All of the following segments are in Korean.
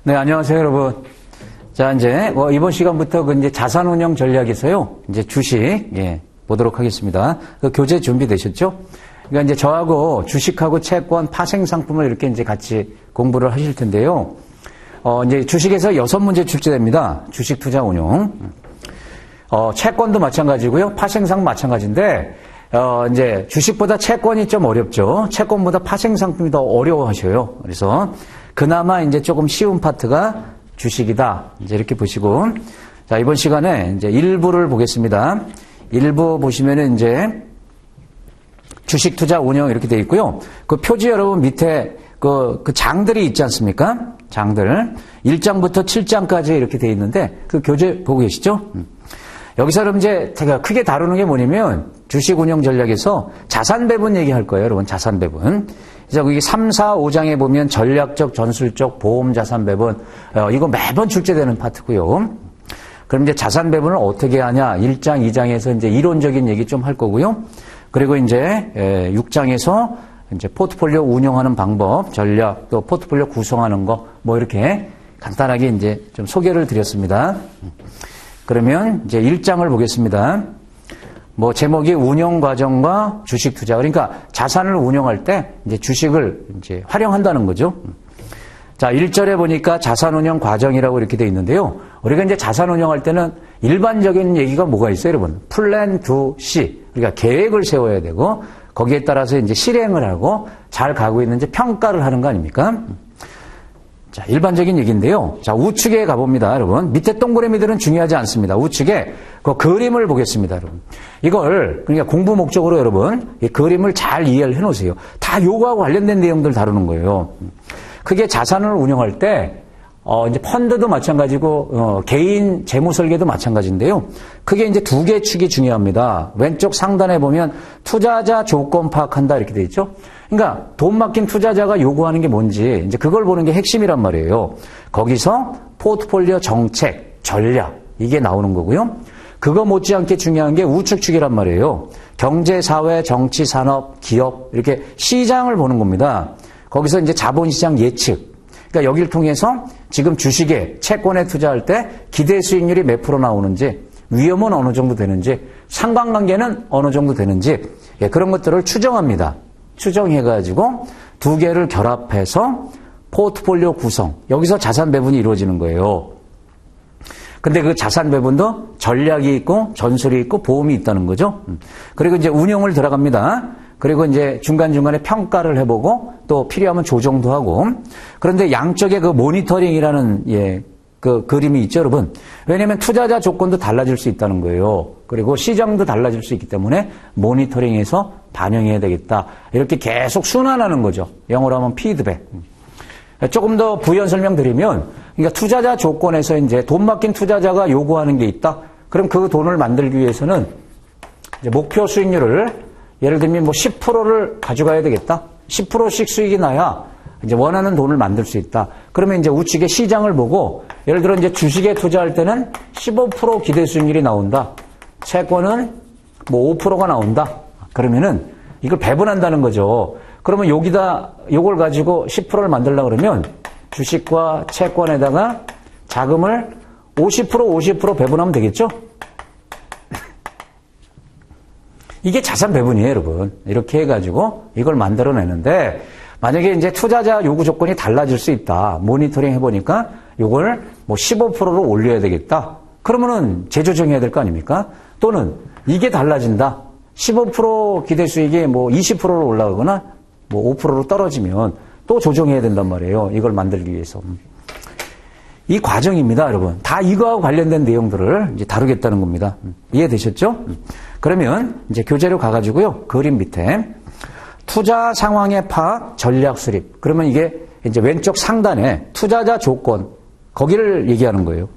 네, 안녕하세요, 여러분. 자, 이제, 이번 시간부터 이제 자산운용 전략에서요, 이제 주식, 보도록 하겠습니다. 그 교재 준비되셨죠? 그러니까 이제 저하고 주식하고 채권, 파생상품을 이렇게 이제 같이 공부를 하실 텐데요. 이제 주식에서 6문제 출제됩니다. 주식 투자 운용. 채권도 마찬가지고요. 파생상 마찬가지인데, 이제 주식보다 채권이 좀 어렵죠. 채권보다 파생상품이 더 어려워하셔요. 그래서 그나마 이제 조금 쉬운 파트가 주식이다. 이제 이렇게 보시고. 자, 이번 시간에 이제 1부를 보겠습니다. 1부 보시면은 이제 주식 투자 운영 이렇게 되어 있고요. 그 표지 여러분 밑에 그 장들이 있지 않습니까? 장들. 1장부터 7장까지 이렇게 되어 있는데 그 교재 보고 계시죠? 여기서 그럼 이제 제가 크게 다루는 게 뭐냐면 주식 운영 전략에서 자산 배분 얘기할 거예요, 여러분. 자산 배분. 그래서 거기 3, 4, 5장에 보면 전략적, 전술적, 보험 자산 배분. 이거 매번 출제되는 파트고요. 그럼 이제 자산 배분을 어떻게 하냐? 1장, 2장에서 이제 이론적인 얘기 좀 할 거고요. 그리고 이제 6장에서 이제 포트폴리오 운영하는 방법, 전략, 또 포트폴리오 구성하는 거, 뭐 이렇게 간단하게 이제 좀 소개를 드렸습니다. 그러면 이제 1장을 보겠습니다. 뭐 제목이 운영 과정과 주식 투자. 그러니까 자산을 운영할 때 이제 주식을 이제 활용한다는 거죠. 자, 1절에 보니까 자산 운영 과정이라고 이렇게 돼 있는데요. 우리가 이제 자산 운영할 때는 일반적인 얘기가 뭐가 있어요, 여러분? 플랜 투 C. 그러니까 계획을 세워야 되고 거기에 따라서 이제 실행을 하고 잘 가고 있는지 평가를 하는 거 아닙니까? 자, 일반적인 얘기인데요. 자, 우측에 가봅니다, 여러분. 밑에 동그라미들은 중요하지 않습니다. 우측에 그 그림을 보겠습니다, 여러분. 이걸, 그러니까 공부 목적으로 여러분, 이 그림을 잘 이해를 해 놓으세요. 다 요거하고 관련된 내용들 다루는 거예요. 크게 자산을 운영할 때, 이제 펀드도 마찬가지고, 개인 재무 설계도 마찬가지인데요. 크게 이제 두 개 축이 중요합니다. 왼쪽 상단에 보면 투자자 조건 파악한다 이렇게 돼 있죠. 그러니까 돈 맡긴 투자자가 요구하는 게 뭔지 이제 그걸 보는 게 핵심이란 말이에요. 거기서 포트폴리오 정책, 전략 이게 나오는 거고요. 그거 못지않게 중요한 게 우측축이란 말이에요. 경제, 사회, 정치, 산업, 기업 이렇게 시장을 보는 겁니다. 거기서 이제 자본시장 예측. 그러니까 여기를 통해서 지금 주식에 채권에 투자할 때 기대 수익률이 몇 프로 나오는지 위험은 어느 정도 되는지 상관관계는 어느 정도 되는지 그런 것들을 추정합니다. 추정해가지고 두 개를 결합해서 포트폴리오 구성. 여기서 자산 배분이 이루어지는 거예요. 근데 그 자산 배분도 전략이 있고 전술이 있고 보험이 있다는 거죠. 그리고 이제 운용을 들어갑니다. 그리고 이제 중간중간에 평가를 해보고 또 필요하면 조정도 하고. 그런데 양쪽에 그 모니터링이라는 그 그림이 있죠, 여러분. 왜냐하면 투자자 조건도 달라질 수 있다는 거예요. 그리고 시장도 달라질 수 있기 때문에 모니터링해서 반영해야 되겠다. 이렇게 계속 순환하는 거죠. 영어로 하면 피드백. 조금 더 부연 설명드리면, 그러니까 투자자 조건에서 이제 돈 맡긴 투자자가 요구하는 게 있다. 그럼 그 돈을 만들기 위해서는 이제 목표 수익률을 예를 들면 뭐 10%를 가져가야 되겠다. 10%씩 수익이 나야 이제 원하는 돈을 만들 수 있다. 그러면 이제 우측에 시장을 보고 예를 들어 이제 주식에 투자할 때는 15% 기대 수익률이 나온다. 채권은 뭐 5%가 나온다. 그러면은 이걸 배분한다는 거죠. 그러면 여기다 요걸 가지고 10%를 만들려고 그러면 주식과 채권에다가 자금을 50% 배분하면 되겠죠? 이게 자산 배분이에요, 여러분. 이렇게 해가지고 이걸 만들어내는데 만약에 이제 투자자 요구 조건이 달라질 수 있다. 모니터링 해보니까 요걸 뭐 15%로 올려야 되겠다. 그러면은 재조정해야 될 거 아닙니까? 또는 이게 달라진다. 15% 기대 수익이 뭐 20%로 올라가거나 뭐 5%로 떨어지면 또 조정해야 된단 말이에요. 이걸 만들기 위해서. 이 과정입니다, 여러분. 다 이거하고 관련된 내용들을 이제 다루겠다는 겁니다. 이해되셨죠? 그러면 이제 교재로 가가지고요. 그림 밑에 투자 상황의 파악, 전략 수립. 그러면 이게 이제 왼쪽 상단에 투자자 조건, 거기를 얘기하는 거예요.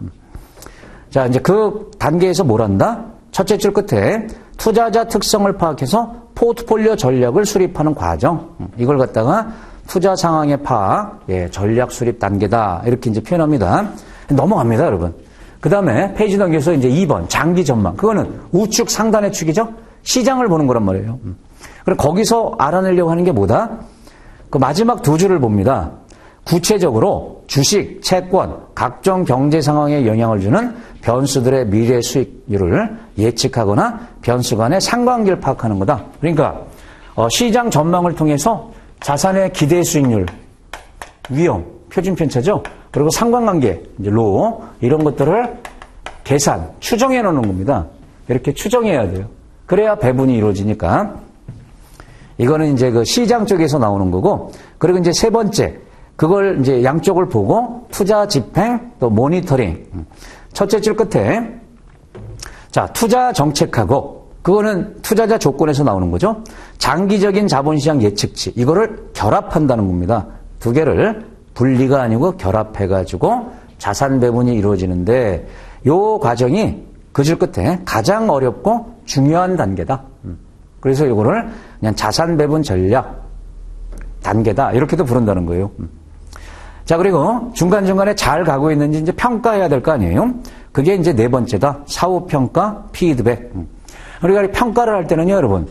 자, 이제 그 단계에서 뭘 한다? 첫째 줄 끝에 투자자 특성을 파악해서 포트폴리오 전략을 수립하는 과정. 이걸 갖다가 투자 상황의 파악, 전략 수립 단계다. 이렇게 이제 표현합니다. 넘어갑니다, 여러분. 그 다음에 페이지 넘겨서 이제 2번, 장기 전망. 그거는 우측 상단의 축이죠? 시장을 보는 거란 말이에요. 그럼 거기서 알아내려고 하는 게 뭐다? 그 마지막 두 줄을 봅니다. 구체적으로 주식, 채권, 각종 경제 상황에 영향을 주는 변수들의 미래 수익률을 예측하거나 변수 간의 상관관계를 파악하는 거다. 그러니까 시장 전망을 통해서 자산의 기대 수익률, 위험, 표준 편차죠. 그리고 상관관계, 이제 로 이런 것들을 계산, 추정해 놓는 겁니다. 이렇게 추정해야 돼요. 그래야 배분이 이루어지니까. 이거는 이제 그 시장 쪽에서 나오는 거고, 그리고 이제 세 번째, 그걸 이제 양쪽을 보고 투자 집행 또 모니터링. 첫째 줄 끝에 자, 투자 정책하고 그거는 투자자 조건에서 나오는 거죠. 장기적인 자본시장 예측치. 이거를 결합한다는 겁니다. 두 개를 분리가 아니고 결합해가지고 자산 배분이 이루어지는데 요 과정이 그 줄 끝에 가장 어렵고 중요한 단계다. 그래서 이거를 그냥 자산 배분 전략 단계다. 이렇게도 부른다는 거예요. 자, 그리고 중간중간에 잘 가고 있는지 이제 평가해야 될 거 아니에요? 그게 이제 네 번째다. 사후평가, 피드백. 우리가 평가를 할 때는요, 여러분.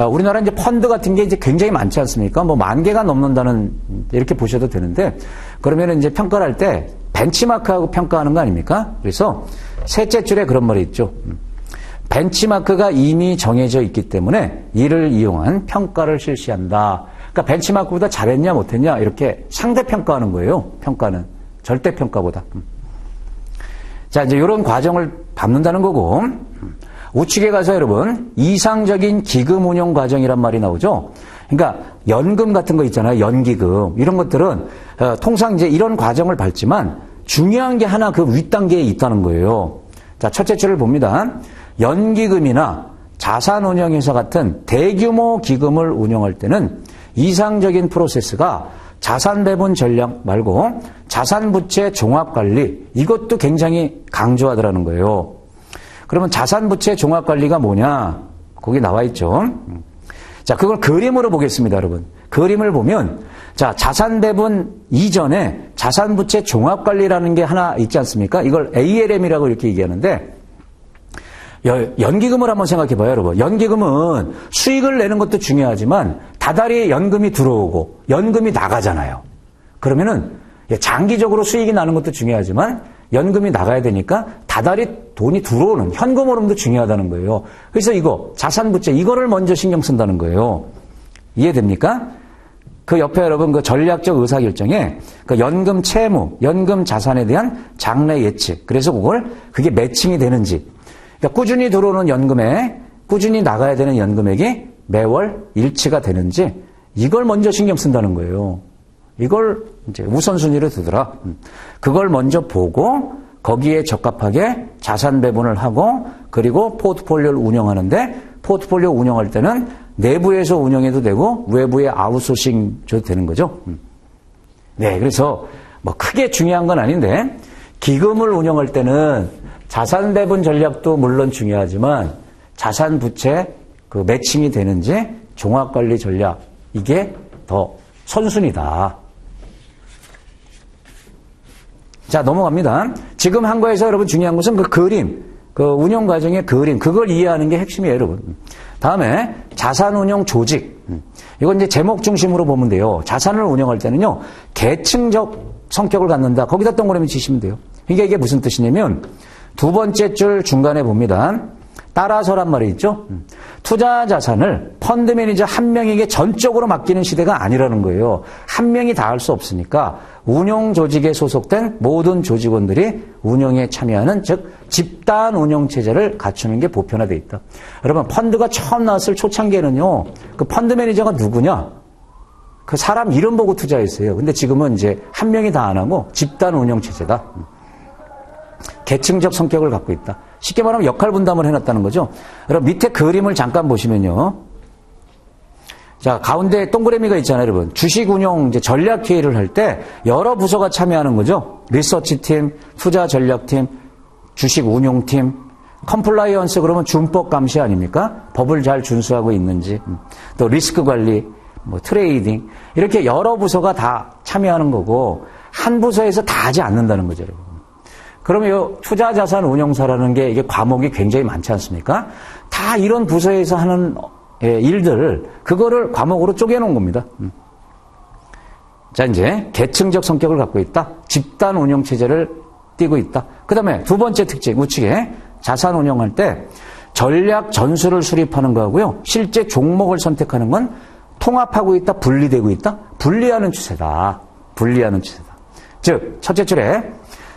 우리나라 이제 펀드 같은 게 이제 굉장히 많지 않습니까? 뭐 10,000개가 넘는다는, 이렇게 보셔도 되는데, 그러면 이제 평가를 할 때 벤치마크하고 평가하는 거 아닙니까? 그래서 셋째 줄에 그런 말이 있죠. 벤치마크가 이미 정해져 있기 때문에 이를 이용한 평가를 실시한다. 그러니까 벤치마크보다 잘했냐 못했냐 이렇게 상대평가하는 거예요. 평가는. 절대평가보다. 자, 이제 이런 과정을 밟는다는 거고 우측에 가서 여러분 이상적인 기금 운용 과정이란 말이 나오죠. 그러니까 연금 같은 거 있잖아요. 연기금. 이런 것들은 통상 이제 이런 과정을 밟지만 중요한 게 하나 그 윗단계에 있다는 거예요. 자, 첫째 줄을 봅니다. 연기금이나 자산운용회사 같은 대규모 기금을 운영할 때는 이상적인 프로세스가 자산배분 전략 말고 자산부채 종합관리 이것도 굉장히 강조하더라는 거예요. 그러면 자산부채 종합관리가 뭐냐? 거기 나와 있죠. 자, 그걸 그림으로 보겠습니다, 여러분. 그림을 보면 자, 자산배분 이전에 자산부채 종합관리라는 게 하나 있지 않습니까? 이걸 ALM이라고 이렇게 얘기하는데 연기금을 한번 생각해 봐요, 여러분. 연기금은 수익을 내는 것도 중요하지만 다달이 연금이 들어오고 연금이 나가잖아요. 그러면은 장기적으로 수익이 나는 것도 중요하지만 연금이 나가야 되니까 다달이 돈이 들어오는 현금 흐름도 중요하다는 거예요. 그래서 이거 자산부채 이거를 먼저 신경 쓴다는 거예요. 이해됩니까? 그 옆에 여러분 그 전략적 의사결정에 그 연금 채무, 연금 자산에 대한 장래 예측. 그래서 그게 매칭이 되는지. 그러니까 꾸준히 들어오는 연금에 꾸준히 나가야 되는 연금액이 매월 일치가 되는지 이걸 먼저 신경 쓴다는 거예요. 이걸 이제 우선순위로 두더라. 그걸 먼저 보고 거기에 적합하게 자산 배분을 하고 그리고 포트폴리오를 운영하는데 포트폴리오 운영할 때는 내부에서 운영해도 되고 외부에 아웃소싱 줘도 되는 거죠. 네, 그래서 뭐 크게 중요한 건 아닌데 기금을 운영할 때는 자산 배분 전략도 물론 중요하지만 자산 부채 그 매칭이 되는지 종합 관리 전략 이게 더 선순위다. 자, 넘어갑니다. 지금 한 거에서 여러분 중요한 것은 그 그림, 그 운영 과정의 그림, 그걸 이해하는 게 핵심이에요, 여러분. 다음에 자산 운용 조직. 이건 이제 제목 중심으로 보면 돼요. 자산을 운영할 때는요, 계층적 성격을 갖는다. 거기다 동그라미 치시면 돼요. 그러니까 이게 무슨 뜻이냐면 두 번째 줄 중간에 봅니다. 따라서란 말이 있죠. 투자 자산을 펀드 매니저 한 명에게 전적으로 맡기는 시대가 아니라는 거예요. 한 명이 다 할 수 없으니까 운용 조직에 소속된 모든 조직원들이 운용에 참여하는 즉 집단 운용 체제를 갖추는 게 보편화되어 있다. 여러분 펀드가 처음 나왔을 초창기에는요. 그 펀드 매니저가 누구냐? 그 사람 이름 보고 투자했어요. 근데 지금은 이제 한 명이 다 안 하고 집단 운용 체제다. 계층적 성격을 갖고 있다. 쉽게 말하면 역할 분담을 해놨다는 거죠. 여러분 밑에 그림을 잠깐 보시면요. 자, 가운데 동그라미가 있잖아요, 여러분. 주식 운용 이제 전략 회의를 할 때 여러 부서가 참여하는 거죠. 리서치 팀, 투자 전략팀, 주식 운용팀, 컴플라이언스 그러면 준법 감시 아닙니까? 법을 잘 준수하고 있는지, 또 리스크 관리, 뭐 트레이딩 이렇게 여러 부서가 다 참여하는 거고 한 부서에서 다 하지 않는다는 거죠, 여러분. 그러면 이 투자자산 운용사라는 게 이게 과목이 굉장히 많지 않습니까? 다 이런 부서에서 하는 일들, 그거를 과목으로 쪼개놓은 겁니다. 자, 이제 계층적 성격을 갖고 있다. 집단 운영 체제를 띠고 있다. 그 다음에 두 번째 특징, 우측에 자산 운영할 때 전략 전술을 수립하는 거하고요. 실제 종목을 선택하는 건 통합하고 있다, 분리되고 있다. 분리하는 추세다. 분리하는 추세다. 즉, 첫째 줄에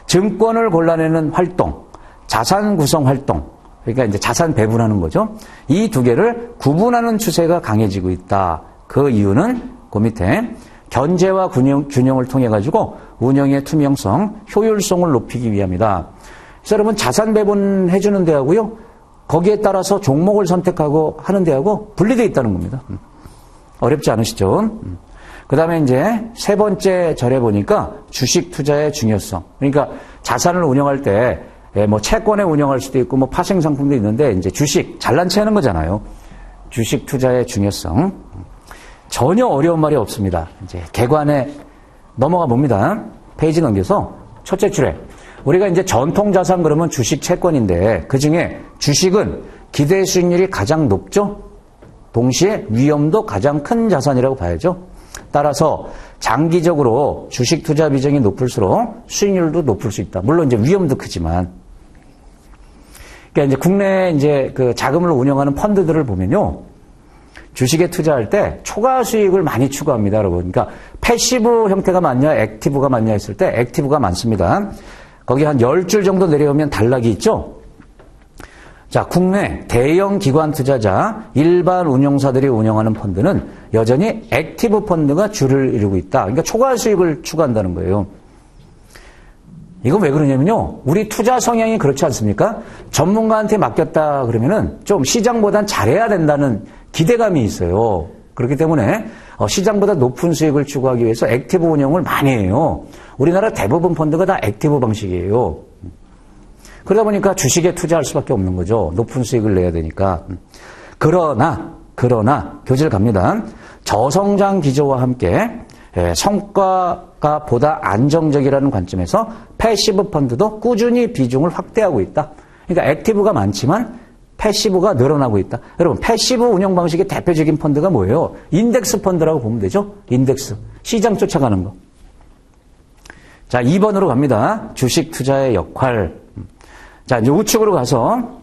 증권을 골라내는 활동, 자산 구성 활동, 그러니까 이제 자산 배분하는 거죠. 이 두 개를 구분하는 추세가 강해지고 있다. 그 이유는 그 밑에 견제와 균형을 통해 가지고 운영의 투명성, 효율성을 높이기 위함이다. 그래서 여러분 자산 배분해주는 데하고요. 거기에 따라서 종목을 선택하고 하는 데하고 분리되어 있다는 겁니다. 어렵지 않으시죠? 그 다음에 이제 세 번째 절에 보니까 주식 투자의 중요성. 그러니까 자산을 운영할 때 뭐 채권에 운영할 수도 있고 뭐 파생 상품도 있는데 이제 주식 잘난 체 하는 거잖아요. 주식 투자의 중요성. 전혀 어려운 말이 없습니다. 이제 개관에 넘어가 봅니다. 페이지 넘겨서 첫째 줄에 우리가 이제 전통 자산 그러면 주식 채권인데 그 중에 주식은 기대 수익률이 가장 높죠. 동시에 위험도 가장 큰 자산이라고 봐야죠. 따라서 장기적으로 주식 투자 비중이 높을수록 수익률도 높을 수 있다. 물론 이제 위험도 크지만. 그러니까 이제 국내 이제 그 자금을 운영하는 펀드들을 보면요. 주식에 투자할 때 초과 수익을 많이 추구합니다, 여러분. 그러니까 패시브 형태가 많냐, 액티브가 많냐 했을 때 액티브가 많습니다. 거기 한 10줄 정도 내려오면 단락이 있죠. 자, 국내 대형 기관 투자자, 일반 운용사들이 운영하는 펀드는 여전히 액티브 펀드가 주를 이루고 있다. 그러니까 초과 수익을 추구한다는 거예요. 이건 왜 그러냐면요. 우리 투자 성향이 그렇지 않습니까? 전문가한테 맡겼다 그러면은 좀 시장보단 잘해야 된다는 기대감이 있어요. 그렇기 때문에 시장보다 높은 수익을 추구하기 위해서 액티브 운영을 많이 해요. 우리나라 대부분 펀드가 다 액티브 방식이에요. 그러다 보니까 주식에 투자할 수밖에 없는 거죠. 높은 수익을 내야 되니까. 그러나 교재를 갑니다. 저성장 기조와 함께 성과가 보다 안정적이라는 관점에서 패시브 펀드도 꾸준히 비중을 확대하고 있다. 그러니까 액티브가 많지만 패시브가 늘어나고 있다. 여러분, 패시브 운영 방식의 대표적인 펀드가 뭐예요? 인덱스 펀드라고 보면 되죠. 인덱스. 시장 쫓아가는 거. 자, 2번으로 갑니다. 주식 투자의 역할. 자, 이제 우측으로 가서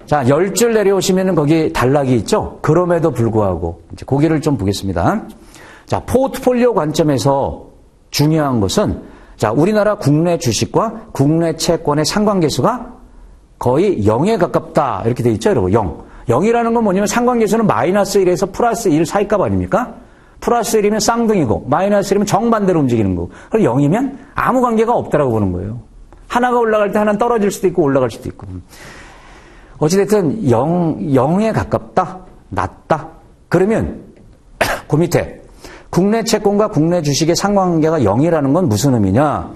자, 10줄 내려오시면은 거기 단락이 있죠. 그럼에도 불구하고 이제 고개를 좀 보겠습니다. 자, 포트폴리오 관점에서 중요한 것은 자, 우리나라 국내 주식과 국내 채권의 상관계수가 거의 0에 가깝다. 이렇게 돼 있죠, 여러분. 0. 0이라는 건 뭐냐면 상관계수는 마이너스 1에서 플러스 1 사이값 아닙니까? 플러스 1이면 쌍둥이고 마이너스 1이면 정반대로 움직이는 거고. 그럼 0이면 아무 관계가 없다라고 보는 거예요. 하나가 올라갈 때 하나는 떨어질 수도 있고 올라갈 수도 있고. 어찌됐든 0에 가깝다, 낮다. 그러면 그 밑에 국내 채권과 국내 주식의 상관관계가 0이라는 건 무슨 의미냐?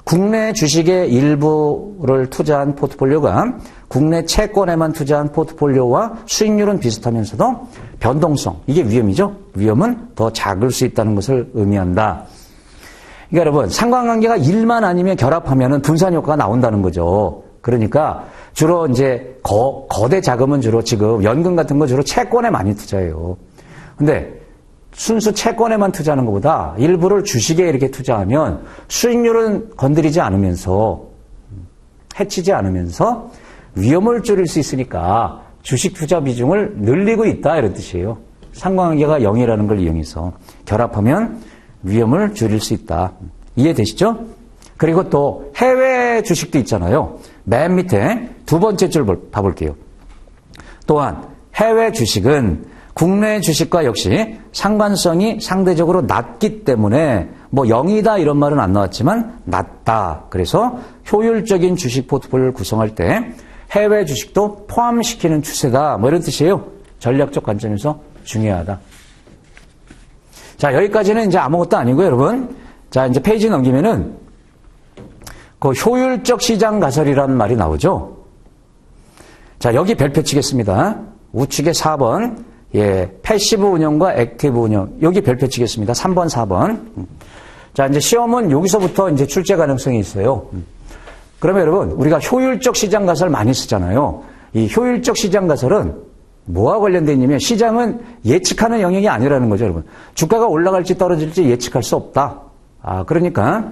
국내 주식의 일부를 투자한 포트폴리오가 국내 채권에만 투자한 포트폴리오와 수익률은 비슷하면서도 변동성, 이게 위험이죠? 위험은 더 작을 수 있다는 것을 의미한다. 그러니까 여러분, 상관관계가 1만 아니면 결합하면은 분산 효과가 나온다는 거죠. 그러니까 주로 이제 거대 자금은 주로 지금 연금 같은 거 주로 채권에 많이 투자해요. 근데 순수 채권에만 투자하는 것보다 일부를 주식에 이렇게 투자하면 수익률은 건드리지 않으면서 해치지 않으면서 위험을 줄일 수 있으니까 주식 투자 비중을 늘리고 있다 이런 뜻이에요. 상관관계가 0이라는 걸 이용해서 결합하면 위험을 줄일 수 있다. 이해되시죠? 그리고 또 해외 주식도 있잖아요. 맨 밑에 두 번째 줄 봐볼게요. 또한 해외 주식은 국내 주식과 역시 상관성이 상대적으로 낮기 때문에 뭐 0이다 이런 말은 안 나왔지만 낮다. 그래서 효율적인 주식 포트폴리오를 구성할 때 해외 주식도 포함시키는 추세다. 뭐 이런 뜻이에요. 전략적 관점에서 중요하다. 자, 여기까지는 이제 아무것도 아니고 여러분. 자, 이제 페이지 넘기면은 그 효율적 시장 가설이라는 말이 나오죠. 자, 여기 별표 치겠습니다. 우측에 4번. 예, 패시브 운영과 액티브 운영. 여기 별표 치겠습니다. 3번, 4번. 자, 이제 시험은 여기서부터 이제 출제 가능성이 있어요. 그러면 여러분, 우리가 효율적 시장 가설 많이 쓰잖아요. 이 효율적 시장 가설은 뭐와 관련돼 있냐면 시장은 예측하는 영역이 아니라는 거죠, 여러분. 주가가 올라갈지 떨어질지 예측할 수 없다. 그러니까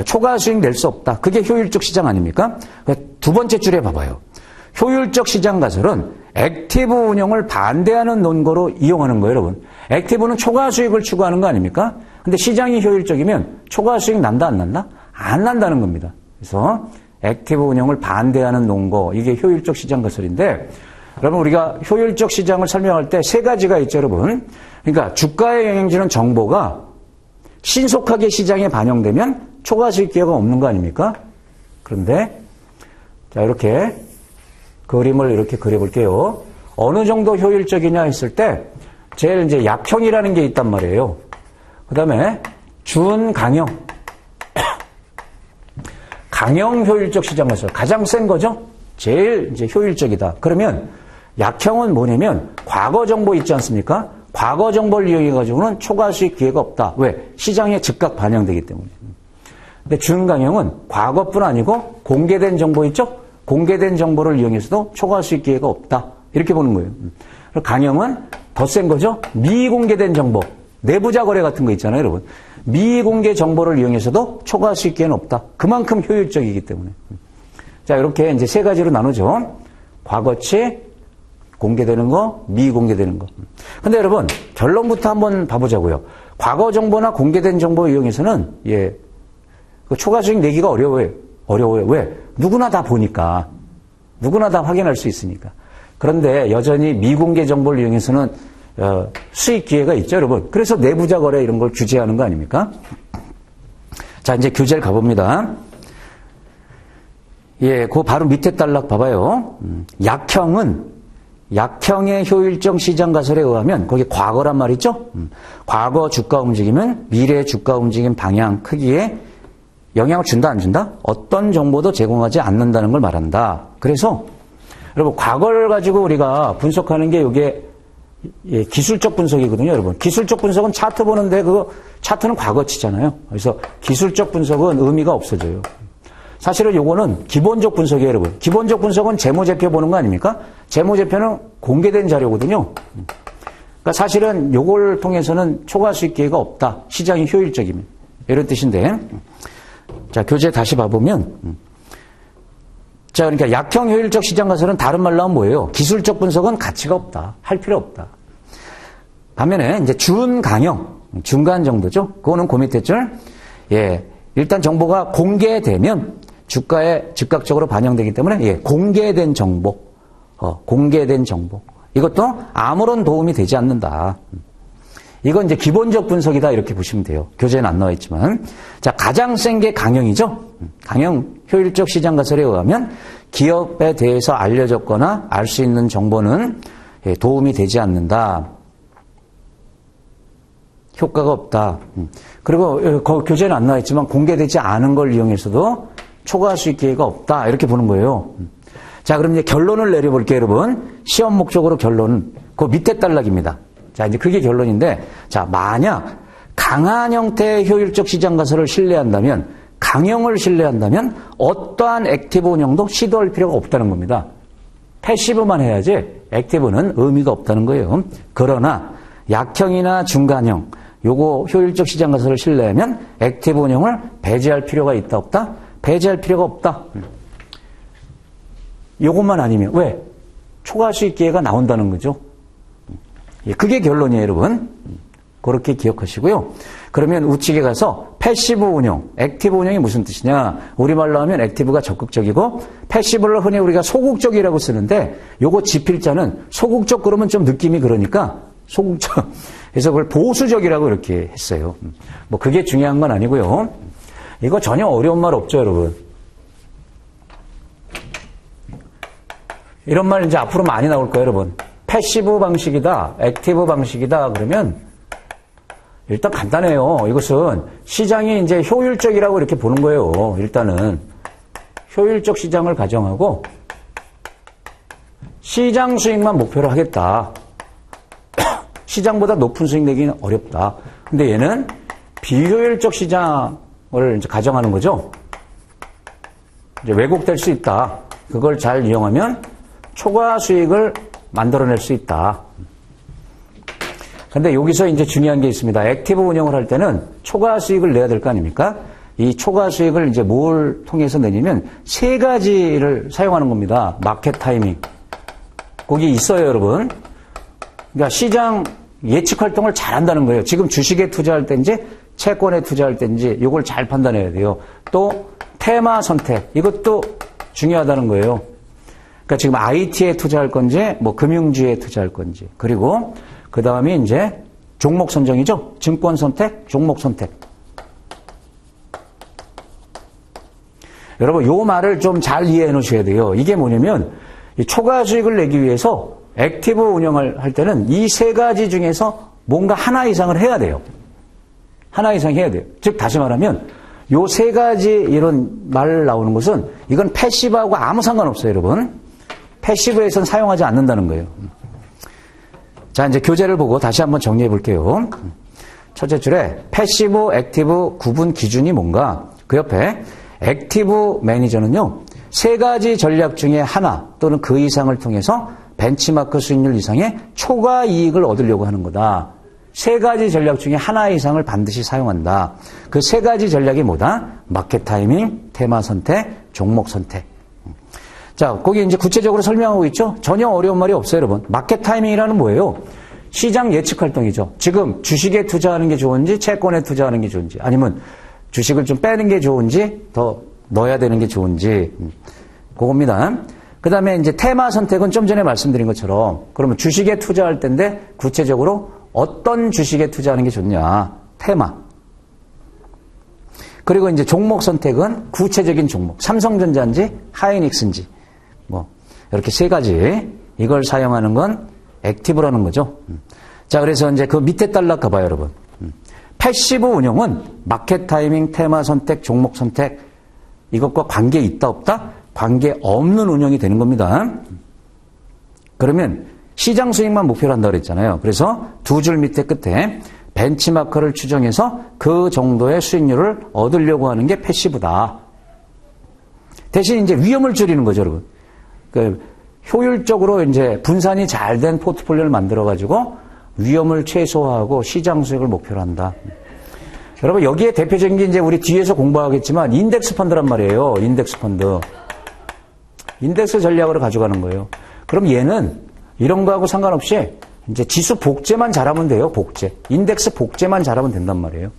초과 수익 낼 수 없다. 그게 효율적 시장 아닙니까? 두 번째 줄에 봐봐요. 효율적 시장 가설은 액티브 운용을 반대하는 논거로 이용하는 거예요, 여러분. 액티브는 초과 수익을 추구하는 거 아닙니까? 근데 시장이 효율적이면 초과 수익 난다, 안 난다? 안 난다는 겁니다. 그래서 액티브 운용을 반대하는 논거, 이게 효율적 시장 가설인데, 여러분 우리가 효율적 시장을 설명할 때 세 가지가 있죠, 여러분. 그러니까 주가에 영향주는 정보가 신속하게 시장에 반영되면 초과 수익 기회가 없는 거 아닙니까? 그런데 자, 이렇게 그림을 이렇게 그려볼게요. 어느 정도 효율적이냐 했을 때 제일 이제 약형이라는 게 있단 말이에요. 그 다음에 준강형. 강형 효율적 시장 가설. 가장 센 거죠? 제일 이제 효율적이다. 그러면 약형은 뭐냐면 과거 정보 있지 않습니까? 과거 정보를 이용해가지고는 초과 수익 기회가 없다. 왜? 시장에 즉각 반영되기 때문에. 근데 준강형은 과거뿐 아니고 공개된 정보 있죠? 공개된 정보를 이용해서도 초과 수익 기회가 없다. 이렇게 보는 거예요. 강형은 더 센 거죠? 미공개된 정보. 내부자 거래 같은 거 있잖아요, 여러분. 미공개 정보를 이용해서도 초과 수익 기회는 없다. 그만큼 효율적이기 때문에. 자, 이렇게 이제 세 가지로 나누죠. 과거치, 공개되는 거, 미공개되는 거. 근데 여러분, 결론부터 한번 봐보자고요. 과거 정보나 공개된 정보 이용해서는, 그 초과 수익 내기가 어려워요. 왜? 누구나 다 보니까. 누구나 다 확인할 수 있으니까. 그런데 여전히 미공개 정보를 이용해서는, 수익 기회가 있죠, 여러분. 그래서 내부자 거래 이런 걸 규제하는 거 아닙니까? 자, 이제 교재를 가봅니다. 그 바로 밑에 단락 봐봐요. 약형의 효율적 시장 가설에 의하면 거기 과거란 말이죠. 과거 주가 움직임은 미래 주가 움직임 방향 크기에 영향을 준다 안 준다? 어떤 정보도 제공하지 않는다는 걸 말한다. 그래서 여러분 과거를 가지고 우리가 분석하는 게 이게 기술적 분석이거든요, 여러분. 기술적 분석은 차트 보는데 차트는 과거치잖아요. 그래서 기술적 분석은 의미가 없어져요. 사실은 요거는 기본적 분석이에요, 여러분. 기본적 분석은 재무제표 보는 거 아닙니까? 재무제표는 공개된 자료거든요. 그러니까 사실은 요걸 통해서는 초과 수익 기회가 없다. 시장이 효율적이면. 이런 뜻인데. 자, 교재 다시 봐보면. 자, 그러니까 약형 효율적 시장 가설은 다른 말로 하면 뭐예요? 기술적 분석은 가치가 없다. 할 필요 없다. 반면에 이제 준강형, 중간 정도죠. 그거는 그 밑에 줄. 일단 정보가 공개되면 주가에 즉각적으로 반영되기 때문에 공개된 정보, 공개된 정보. 이것도 아무런 도움이 되지 않는다. 이건 이제 기본적 분석이다 이렇게 보시면 돼요. 교재에는 안 나와 있지만. 자, 가장 센 게 강형이죠. 강형 효율적 시장 가설에 의하면 기업에 대해서 알려졌거나 알 수 있는 정보는 도움이 되지 않는다. 효과가 없다. 그리고 교재는 안 나와 있지만 공개되지 않은 걸 이용해서도 초과 수익 기회가 없다. 이렇게 보는 거예요. 자, 그럼 이제 결론을 내려볼게요, 여러분. 시험 목적으로 결론은 그 밑에 단락입니다. 자, 이제 그게 결론인데, 자, 만약 강한 형태의 효율적 시장 가설을 신뢰한다면, 강형을 신뢰한다면 어떠한 액티브 운영도 시도할 필요가 없다는 겁니다. 패시브만 해야지 액티브는 의미가 없다는 거예요. 그러나 약형이나 중간형, 요거 효율적 시장 가설을 신뢰하면 액티브 운영을 배제할 필요가 있다, 없다? 배제할 필요가 없다. 요것만 아니면 왜? 초과 수익 기회가 나온다는 거죠. 그게 결론이에요, 여러분. 그렇게 기억하시고요. 그러면 우측에 가서 패시브 운영, 액티브 운영이 무슨 뜻이냐? 우리말로 하면 액티브가 적극적이고 패시브를 흔히 우리가 소극적이라고 쓰는데 요거 지필자는 소극적 그러면 좀 느낌이 그러니까 소극적. 그래서 그걸 보수적이라고 이렇게 했어요. 뭐 그게 중요한 건 아니고요. 이거 전혀 어려운 말 없죠, 여러분. 이런 말 이제 앞으로 많이 나올 거예요, 여러분. 패시브 방식이다, 액티브 방식이다 그러면 일단 간단해요. 이것은 시장이 이제 효율적이라고 이렇게 보는 거예요. 일단은 효율적 시장을 가정하고 시장 수익만 목표로 하겠다. 시장보다 높은 수익 내기는 어렵다. 근데 얘는 비효율적 시장을 이제 가정하는 거죠. 이제 왜곡될 수 있다. 그걸 잘 이용하면 초과 수익을 만들어낼 수 있다. 근데 여기서 이제 중요한 게 있습니다. 액티브 운영을 할 때는 초과 수익을 내야 될 거 아닙니까? 이 초과 수익을 이제 뭘 통해서 내냐면 세 가지를 사용하는 겁니다. 마켓 타이밍. 거기 있어요, 여러분. 그러니까 시장 예측 활동을 잘 한다는 거예요. 지금 주식에 투자할 때인지 채권에 투자할 때인지 이걸 잘 판단해야 돼요. 또 테마 선택. 이것도 중요하다는 거예요. 그러니까 지금 IT에 투자할 건지 뭐 금융주에 투자할 건지. 그리고 그 다음에 이제 종목 선정이죠. 증권 선택, 종목 선택. 여러분, 요 말을 좀 잘 이해해 놓으셔야 돼요. 이게 뭐냐면, 이 초과 수익을 내기 위해서 액티브 운영을 할 때는 이 세 가지 중에서 뭔가 하나 이상을 해야 돼요. 하나 이상 해야 돼요. 즉, 다시 말하면, 요 세 가지 이런 말 나오는 것은 이건 패시브하고 아무 상관없어요, 여러분. 패시브에선 사용하지 않는다는 거예요. 자, 이제 교재를 보고 다시 한번 정리해 볼게요. 첫째 줄에 패시브, 액티브 구분 기준이 뭔가? 그 옆에 액티브 매니저는요, 세 가지 전략 중에 하나 또는 그 이상을 통해서 벤치마크 수익률 이상의 초과 이익을 얻으려고 하는 거다. 세 가지 전략 중에 하나 이상을 반드시 사용한다. 그 세 가지 전략이 뭐다? 마켓 타이밍, 테마 선택, 종목 선택. 자, 거기 이제 구체적으로 설명하고 있죠? 전혀 어려운 말이 없어요, 여러분. 마켓 타이밍이라는 뭐예요? 시장 예측 활동이죠. 지금 주식에 투자하는 게 좋은지, 채권에 투자하는 게 좋은지, 아니면 주식을 좀 빼는 게 좋은지, 더 넣어야 되는 게 좋은지, 그겁니다. 그 다음에 이제 테마 선택은 좀 전에 말씀드린 것처럼, 그러면 주식에 투자할 때인데, 구체적으로 어떤 주식에 투자하는 게 좋냐? 테마. 그리고 이제 종목 선택은 구체적인 종목. 삼성전자인지, 하이닉스인지, 뭐, 이렇게 세 가지. 이걸 사용하는 건 액티브라는 거죠. 자, 그래서 이제 그 밑에 딸락 가봐요, 여러분. 패시브 운용은 마켓 타이밍, 테마 선택, 종목 선택, 이것과 관계 있다, 없다? 관계 없는 운용이 되는 겁니다. 그러면 시장 수익만 목표로 한다고 그랬잖아요. 그래서 두 줄 밑에 끝에 벤치마크를 추정해서 그 정도의 수익률을 얻으려고 하는 게 패시브다. 대신 이제 위험을 줄이는 거죠, 여러분. 그 효율적으로 이제 분산이 잘 된 포트폴리오를 만들어가지고 위험을 최소화하고 시장 수익을 목표로 한다. 여러분, 여기에 대표적인 게 이제 우리 뒤에서 공부하겠지만 인덱스 펀드란 말이에요. 인덱스 펀드. 인덱스 전략으로 가져가는 거예요. 그럼 얘는 이런 거하고 상관없이 이제 지수 복제만 잘하면 돼요. 복제. 인덱스 복제만 잘하면 된단 말이에요.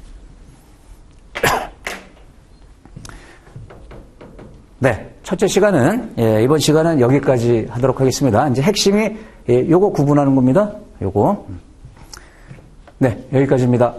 네. 첫째 시간은, 이번 시간은 여기까지 하도록 하겠습니다. 이제 핵심이, 요거 구분하는 겁니다. 요거. 네. 여기까지입니다.